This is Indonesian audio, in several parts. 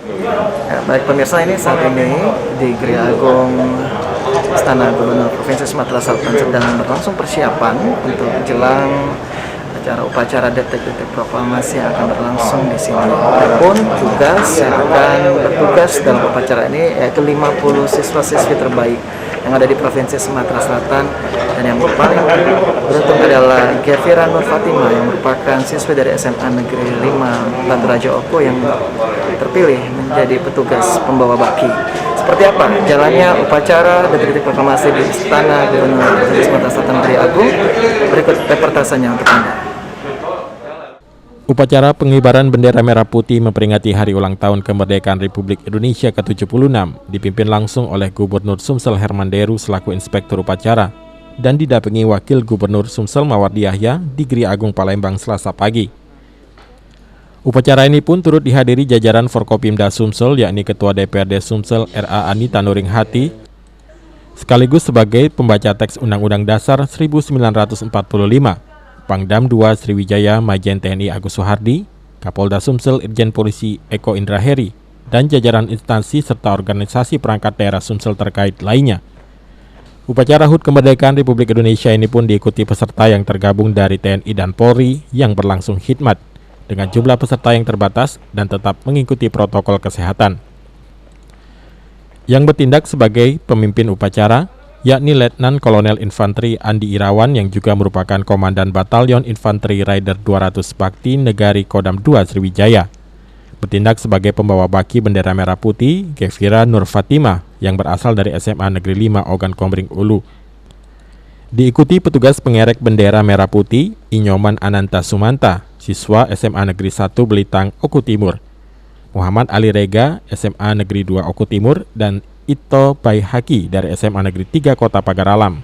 Ya, baik pemirsa, ini saat ini di Gria Agung Istana Gubernur Provinsi Sumatera Selatan sedang berlangsung persiapan untuk jelang upacara detik-detik proklamasi yang akan berlangsung di sini. Adapun tugas yang akan bertugas dalam upacara ini yaitu 50 siswa-siswi terbaik yang ada di Provinsi Sumatera Selatan, dan yang paling beruntung adalah Gefira Nur Fatimah yang merupakan siswi dari SMA Negeri 5 Batu Raja Oku yang terpilih menjadi petugas pembawa baki. Seperti apa jalannya upacara detik-detik proklamasi di Istana Gubernur Provinsi Sumatera Selatan Gria Agung? Berikut reportasenya untuk Anda. Upacara pengibaran bendera merah putih memperingati hari ulang tahun kemerdekaan Republik Indonesia ke-76 dipimpin langsung oleh Gubernur Sumsel Herman Deru selaku inspektur upacara dan didampingi Wakil Gubernur Sumsel Mawardi Yahya di Gria Agung Palembang Selasa pagi. Upacara ini pun turut dihadiri jajaran Forkopimda Sumsel, yakni Ketua DPRD Sumsel RA Anita Nuringhati, sekaligus sebagai pembaca teks Undang-Undang Dasar 1945, Pangdam II Sriwijaya Majen TNI Agus Soehardi, Kapolda Sumsel Irjen Polisi Eko Indraheri, dan jajaran instansi serta organisasi perangkat daerah Sumsel terkait lainnya. Upacara HUT Kemerdekaan Republik Indonesia ini pun diikuti peserta yang tergabung dari TNI dan Polri yang berlangsung khidmat, dengan jumlah peserta yang terbatas dan tetap mengikuti protokol kesehatan. Yang bertindak sebagai pemimpin upacara yakni Letnan Kolonel Infanteri Andi Irawan yang juga merupakan Komandan Batalion Infanteri Raider 200 Bakti Negari Kodam II Sriwijaya. Bertindak sebagai pembawa baki bendera merah putih, Gefira Nur Fatimah yang berasal dari SMA Negeri 5 Ogan Komering Ulu. Diikuti petugas pengerek bendera merah putih, Inyoman Ananta Sumanta, siswa SMA Negeri 1 Belitang Oku Timur, Muhammad Ali Rega, SMA Negeri 2 Oku Timur, dan Ito Baihaki dari SMA Negeri 3 Kota Pagar Alam.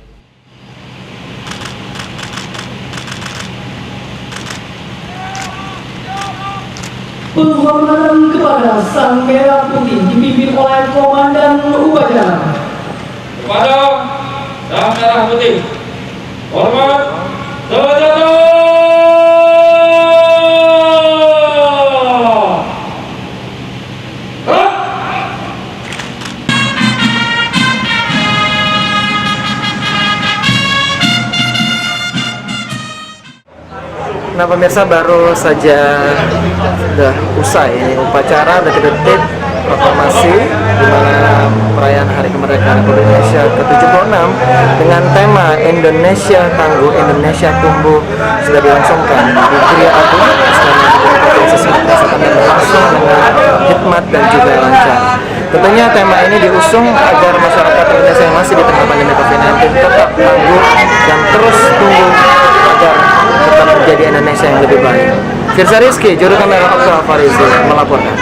Penghormatan kepada Sang Merah Putih dipimpin oleh Komandan Upacara. Kepada Sang Merah Putih, hormat senjata. Nah pemirsa, baru saja sudah usai ini upacara detik-detik proklamasi di mana perayaan Hari Kemerdekaan Republik Indonesia ke-76 dengan tema Indonesia Tangguh, Indonesia Tumbuh sudah dilangsungkan di Gria Agung Istana Gubernur Provinsi Sumatera Selatan dan berlangsung dengan hikmat dan juga lancar. Tentunya tema ini diusung agar masyarakat Indonesia yang masih di tengah pandemi COVID-19 tetap tangguh dan terus tumbuh agar tetap menjadi Indonesia yang lebih baik. Firza Rizky, juru kamera Okta Farizi melaporkan.